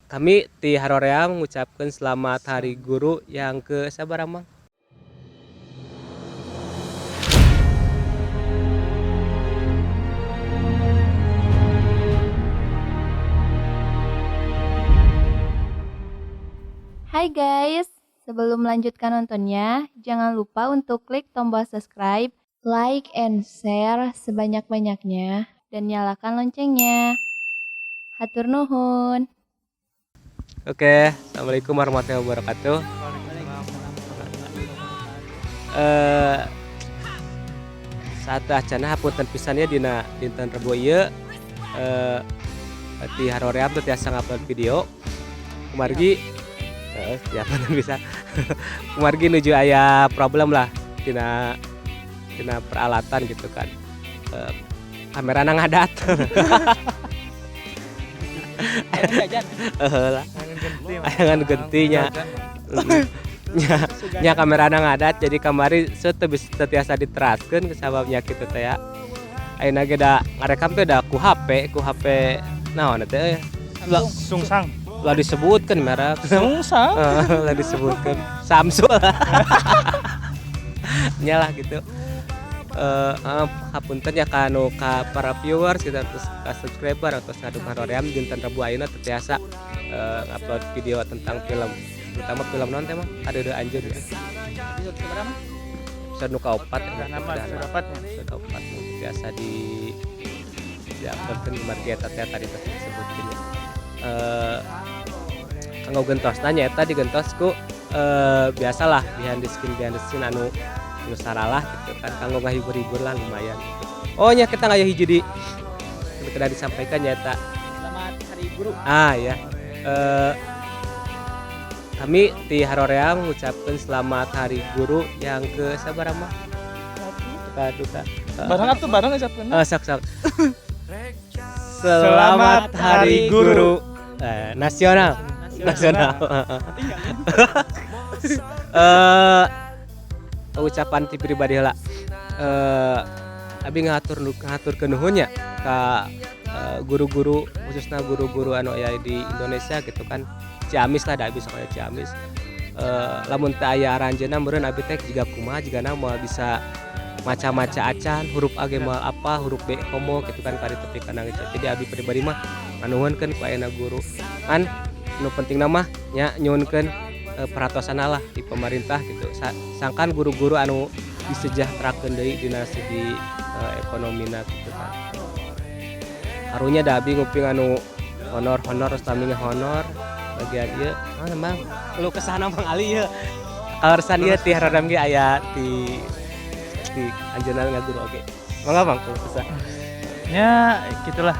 Kami di Harorea mengucapkan selamat Hari Guru yang ke sabar Mang? Hai guys, sebelum melanjutkan nontonnya, jangan lupa untuk klik tombol subscribe, like, and share sebanyak-banyaknya, dan nyalakan loncengnya. Hatur nuhun. Oke, Assalamualaikum warahmatullahi wabarakatuh. Eh, saat acana hapunten pisannya dina dinten Rebo ieu di Harorea teu tiasa ngupload video. Kumargi siapa bisa. Kumargi nuju aya problem lah tina peralatan gitu kan. Kamerana ngadat. Lah. Ayangan gentinya. nya kamerana ngadat jadi kamari teu tiasa diteraskeun sababnya kitu teh ya. Ayeuna ge da ngarekam teh da ku HP naon teh Sungsang. lah disebutkeun merek. Sungsang. Lah disebutkeun Samsung. Nyalah gitu. Hapunten ya ka para viewers kita terus ka subscriber atau ngaduk Haroream dinten Rabu ayeuna teu tiasa ngupload video tentang film, terutama film non teh mah ada anjeun ya. Episode nu kaopat episode 4 biasa di uploadkeun di margi eta teh tadi disebutkeun ya. Kanggo gentosna nya eta digentosku biasalah behind the scene anu saralah gitu kan kanggo ngahibur-hibur lah lumayan gitu. Oh nya kita ngaya hiji di kada disampaikan nyata Selamat Hari Guru. ya. Kami di Harorea mengucapkan selamat Hari Guru yang ke sabar mah? Duka. Barang atuh barang ngucapkeun. Sak. Selamat Hari Guru nasional. Ucapan ti pribadi heula. Abi ngaturkeun nuhun nya ka guru-guru khususnya guru-guru anu aya di Indonesia gitu kan. Ciamis lah da abi sakola Ciamis. Lamun teu aya aranjeunna meureun abi teh jiga kumaha jigana moal bisa maca-maca acan huruf A ge moal apa huruf B komo gitu kan kari tepi kana jadi abi pribadi mah nganuhunkeun ku ayeuna guru kan nu pentingna mah nya nyuhunkeun perhatian lah di pemerintah gitu sangkan guru-guru anu disejahterakeun deui dina segi ekonomina gitu kan harunya da abi nguping anu honor stamina honor bagian ieu Bang lu kesana Bang Ali ieu kalersan ieu ti haradam ge aya di anjeunna ngaguru oge mangga Bang keluh kesah Ya gitulah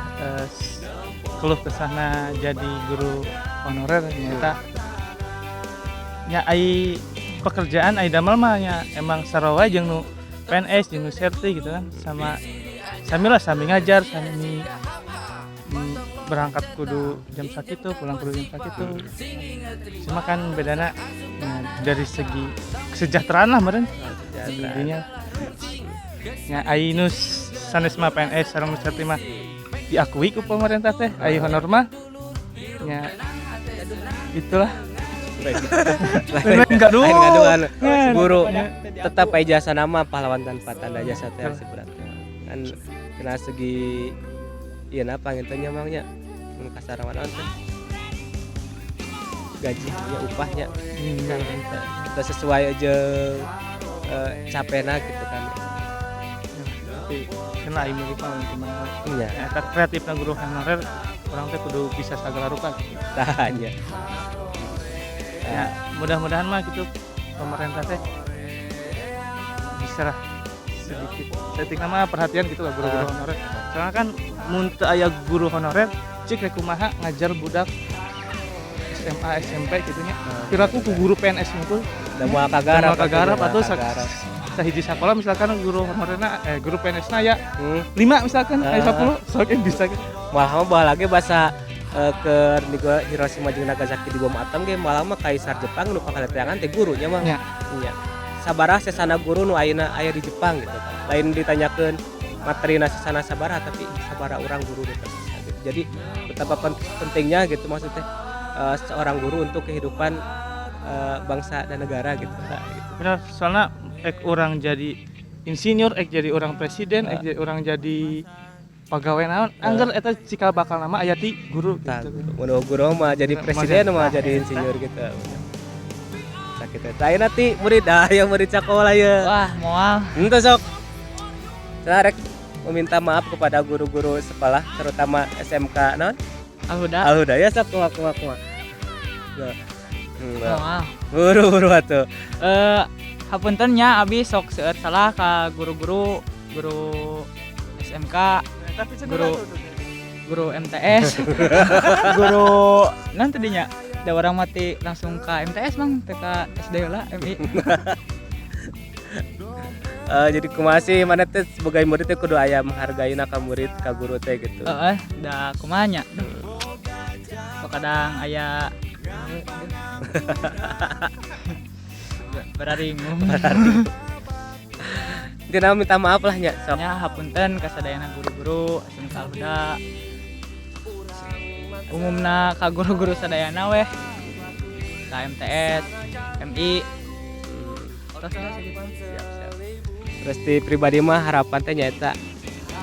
keluh kesahna jadi guru honorer ternyata nya ai pekerjaan ai damel mah nya emang sarua jeung nu PNS jeung nu serti gitu kan sama sami ngajar sami berangkat kudu jam sakitu pulang kudu jam sakitu cuma kan bedana dari segi kesejahteraan lah meureun intinya nya ai nu sanes mah PNS sareng nu serti mah diakui ku pemerintah teh ai honor mah nya itulah enggak ngaduan guru tetap aya jasa nama pahlawan tanpa tanda jasa teh harus beratnya kan kena segi ieu na pangintennya mangnya mun kasarawan teh gajinya upahnya kita sesuai aja capena gitu kan tapi kena ai milik mah gimana nya eta kreatifna guru honorer urang teh kudu bisa sagala rupa tanya ya mudah-mudahan mah gitu pemerintah teh bisa lah sedikit setting nama perhatian gitu lah guru-guru honorer soalnya kan mun teu aya guru honorer cik rek kumaha ngajar budak SMA SMP gitu nya kiraku ku guru PNS unggul da moal kagarap atuh sahiji sakola misalkan guru honorerna guru PNS-na ya 5 misalkan aya 10 sok bisa gitu malah mah lagi bahasa ke Hiroshima jeung Nagasaki di bom atom ge malah mah kaisar Jepang nu pakaleteangan teh gurunya mah nya sabaraha sesana guru nu ayeuna aya di Jepang gitu kan lain ditanyakeun materina sesana sabaraha tapi sabaraha urang guru gitu. Jadi betapa pentingnya gitu maksudnya seorang guru untuk kehidupan bangsa dan negara gitu. Nah, gitu. Benar, soalnya orang jadi insinyur, jadi orang presiden, jadi orang jadi pegawai naon, anggar eta cikal bakal nama aya ti guru Tah, gitu. mun guru mah jadi Mau presiden jadi- mah tah, jadi eta. insinyur gitu. Sakit eta. Ayeuna ti murid aya murid sekolah ya. Wah, moal. Henteu sok. Saya rek meminta maaf kepada guru-guru sekolah terutama SMK naon? Alhuda. Alhuda ya sok kumaha. Ya. Moal. Buru-buru atuh. Hapunten nya abi sok seueur salah ka guru-guru SMK, Tapi Guru. guru MTS, guru non tadinya da orang mati langsung ke MTS mang teh ka SD lah MI. Jadi kumaha sih mana teh sebagai murid teh kudu aya menghargaina ka murid ka guru teh gitu. Da kumaha nya. Sok kadang aya beraringung. Dina minta maaf lah nya sok. Nya hapunten kasadayana guru-guru SMK Alhuda. Umumna ka guru-guru sadayana weh. Ka MTS, MI. Terus Siap. Terus di pribadi mah harapan teh nyaeta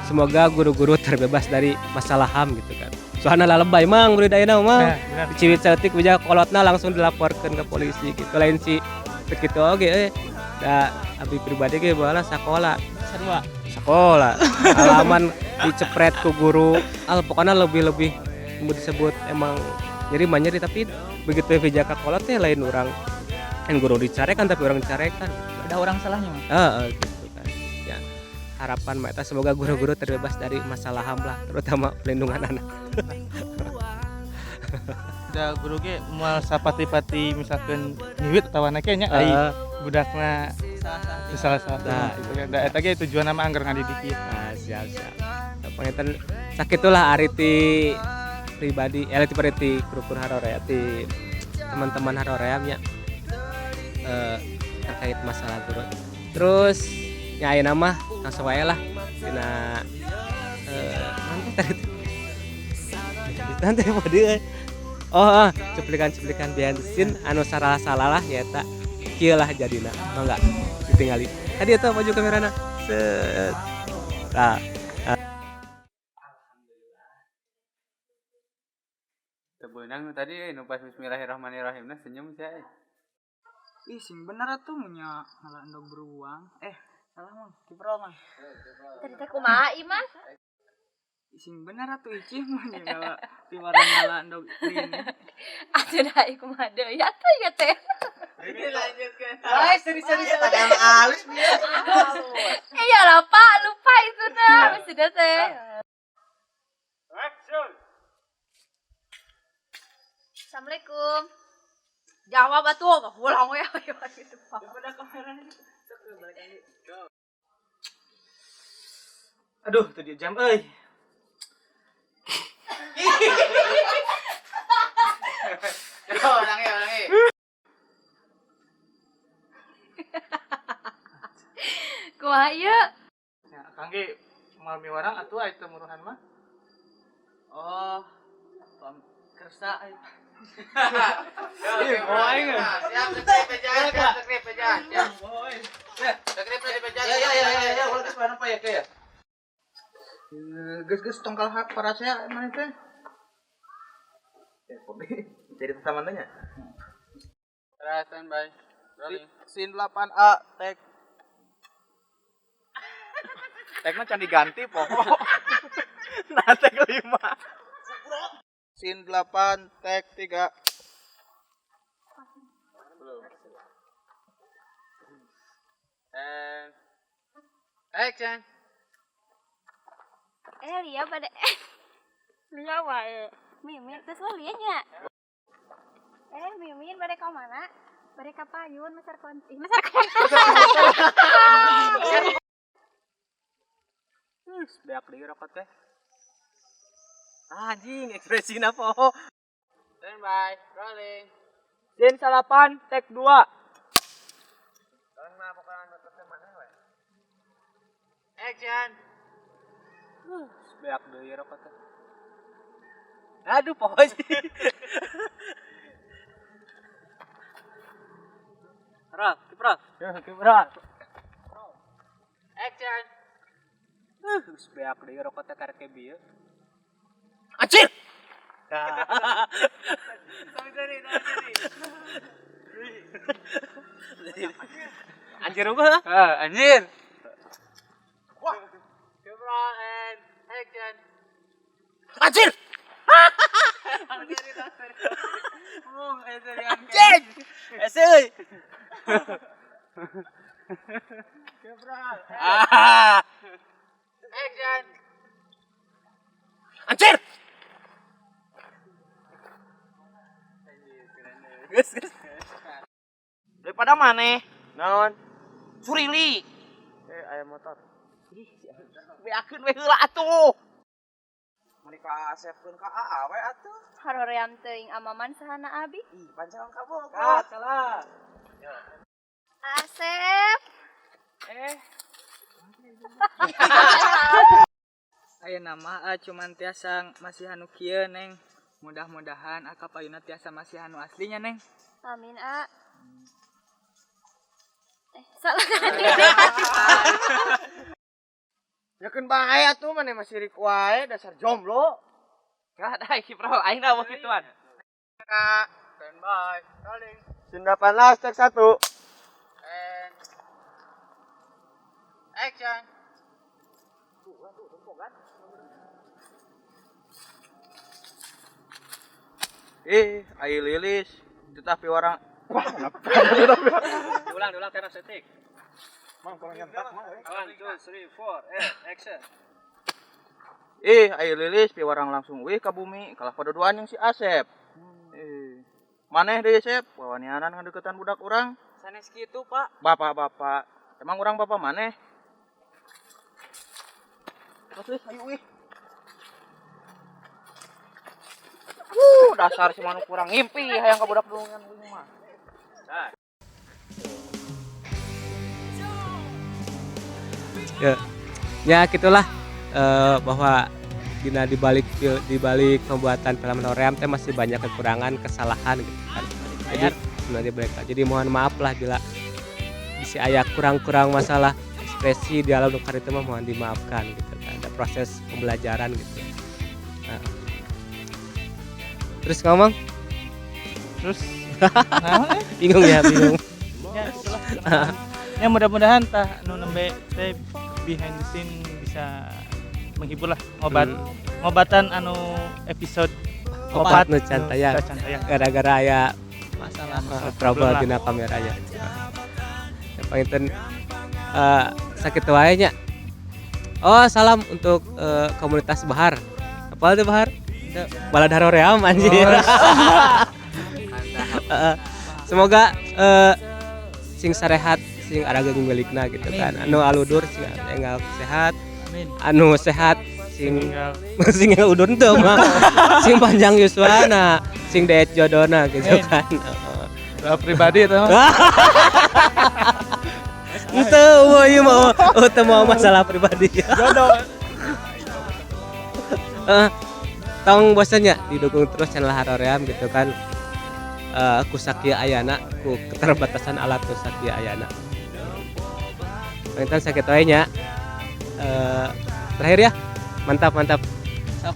semoga guru-guru terbebas dari masalah HAM gitu kan. Soalnya lalebay mang murid ayeuna mah. Nah, benar. Dicibit seutik bija kolotna langsung dilaporkeun ke polisi gitu. Lain si begitu oge da abi pribadi ge baheula sakola. sarua. Sekolah halaman dicepret ku guru pokoknya lebih mau disebut emang nyeri tapi begitu bija ka kolot teh lain orang kan guru dicarekan tapi orang dicarekan gitu. Ada orang salahnya mah. Gitu kan ya harapan mah eta semoga guru-guru terbebas dari masalah HAM lah terutama pelindungan anak. Da guru ge moal sapati-pati misalkan nyiwit atawa anake nya ai budakna salah-salah. Nah, Gitu kan. Da eta ge tujuan nama anggar ngadidik ieu. Siap pangetan sakitulah ari ti pribadi ti kurukur harorea ti teman-teman harorea nya terkait masalah guru. Terus nya ayeuna mah langsung wae lah dina nanti tadi cuplikan bensin anu salah-salah nyaeta kieu lah jadina mangga ditinggali tadi eta maju kamerana set tah Tebenang tadi nu pas bismillahirrahmanirrahim nah senyum saya. Ih, sing bener atuh nya ngalah endog beruang. Salah mah, kiprol mah. Tadi teh kumaha Iman? Sing bener atuh icih mah nya ngalah piwaran ngalah endog ini. Atuh da kumaha deui atuh ya teh. Ini lanjutkan. Wah, serius Ada yang halus biar. Iya lah Pak, lupa itu dah. Sudah teh. Assalamualaikum. Jawab atuh, ulang we gitu Pak. Aduh, tadi jam euy. Orangnya. Kumaha ieu? Ya, kangge moal miwarang atuh aya temuruhan mah. Oh, kersa ai. Siap sekrip pejaan. Siap. Sekrip pejaan. Ya, ulah geus apa ya kayak. Geus tongkal hak para saya mana teh? Jadi temannya. Standby. Rolling. Scene 8A tag. Tagnya can diganti pokok. Nah, tag 5. Scene 8 tag 3. Belum. And action. Lia pada Lia wae. Mimin terus lo liat nya. Mimin pada kau mana? Pada ka payun masar konti. Masar konti. beak deui rokot teh anjing ekspresi na po Standby. Rolling. Scene 8, take 2. Action. beak deui rokot teh aduh poho sih Kiprah. Ya, Kibra. Action. Geus beak deui rokok teh karek bieu. Anjir. Anjir mah. Anjir. Wah. Camera and action. Anjir. Anjir. Eseuy. Action. Anjir. Geus. Daripada maneh naon? Surili. Aya motor. Beakeun we heula atuh. Mani ka asepkeun ka AA we atuh. Haroream teuing amaman sahana abi. Ih, pancalan ka boga. Salah. Asep. Aya nama cuman tiasa masih anu kieu neng. Mudah-mudahan akapayuna tiasa masih anu aslinya neng. Amin a. Salah. Yakeun bae atuh maneh masih rik wae dasar jomblo. Ka da Kiprah aing na wah kituan. Ka standby. Rolling. Sundapan las tek 1. And action. Ayo lilis. Tetapi orang Diulang teras setik. Mang kalau nyentak mah. 1 2 3 4 action. Ayo lilis pi orang langsung ka bumi kalah paduduan yang si Asep. Maneh deui Sep, wawanianan ngadeukeutan budak urang. Sanes kitu, Pak. Bapak-bapak, emang urang bapak maneh? Terus ayo wih. Dasar si manuk kurang ngimpi hayang ka budak dulungan ini mah. Ya gitulah bahwa di balik pembuatan film Noream teh masih banyak kekurangan, kesalahan gitu kan. Jadi sebenarnya mereka. Jadi mohon maaf lah bila bisa aya kurang-kurang masalah ekspresi di dalam nukar itu mah mohon dimaafkan gitu kan. Ada proses pembelajaran gitu. Nah. Terus ngomong? Terus Bingung. ya itulah. Ya mudah-mudahan tah nu nembe teh behind the scene bisa menghibur lah ngobatan anu episode Opat nu cantaya cantaya gara-gara aya masalah trouble dina kamera ya. Yang panginten sakit wae nya. Oh, salam untuk komunitas Bahar. Apa itu Bahar? Balad Haroream anjir. Semoga sing sarehat sing arageung milikna gitu kan. Anu aludur sing enggal sehat. Anu sehat sing udun teu mah sing panjang yuswana sing daet jodona gitu kan. Pribadi itu Henteu ieu mah teu mau masalah pribadi. jodoh. Tong bosannya didukung terus channel Haroream gitu kan. Ku sakieu ayana ku keterbatasan alat ku sakieu ayana. Panginten sakitu wae nya. Terakhir ya, mantap. Sok.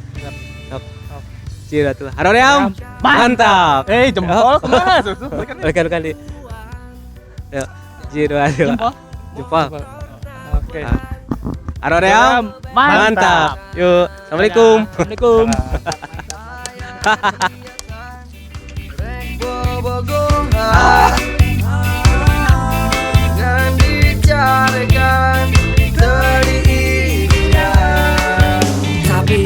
Cira tuh, Haroream, mantap. Jempol kemana tuh? Bukan di. Yuk, cira. Jempol. Oke. Haroream, mantap. Yuk, assalamualaikum. Assalamualaikum. Jangan dicarikan tapi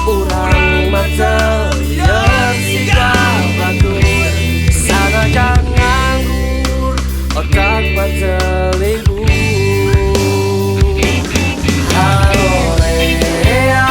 urang mata liar sikap bagus sanajan nganggur otak mata libur harorea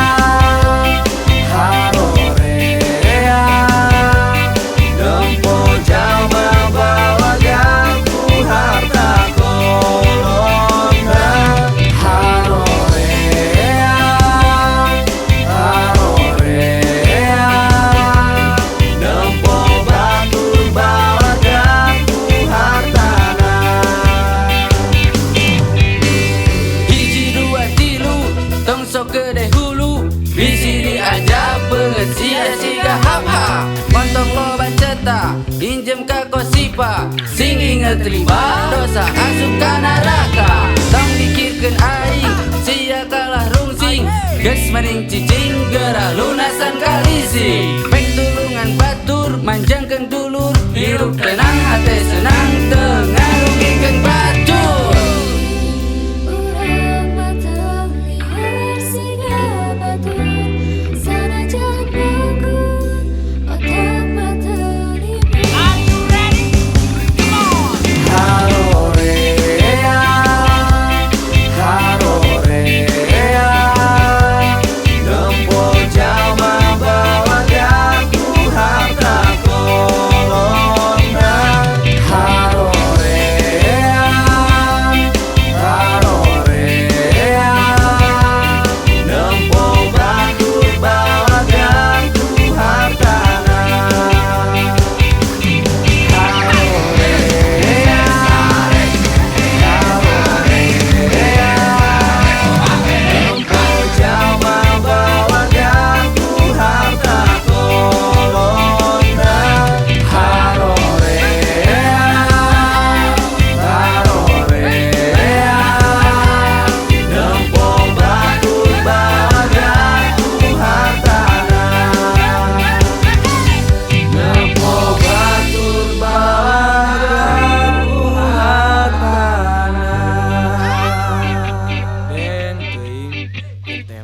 harta, injem ka kosipa, sing inget rimba, dosa asup ka neraka. Tong dikirkeun aing, sia kalah rungsing, geus mending cicing, gerah lunasan kalisi. Pek tulungan batur, manjangkeun dulur, hirup tenang, hate senang, teu ngarugikeun batur. Urang mata liar siga batur, sanajan nganggur, otak mata libur.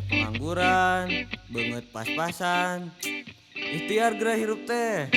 Pengangguran, banget pas-pasan, ikhtiar gerah hirup teh.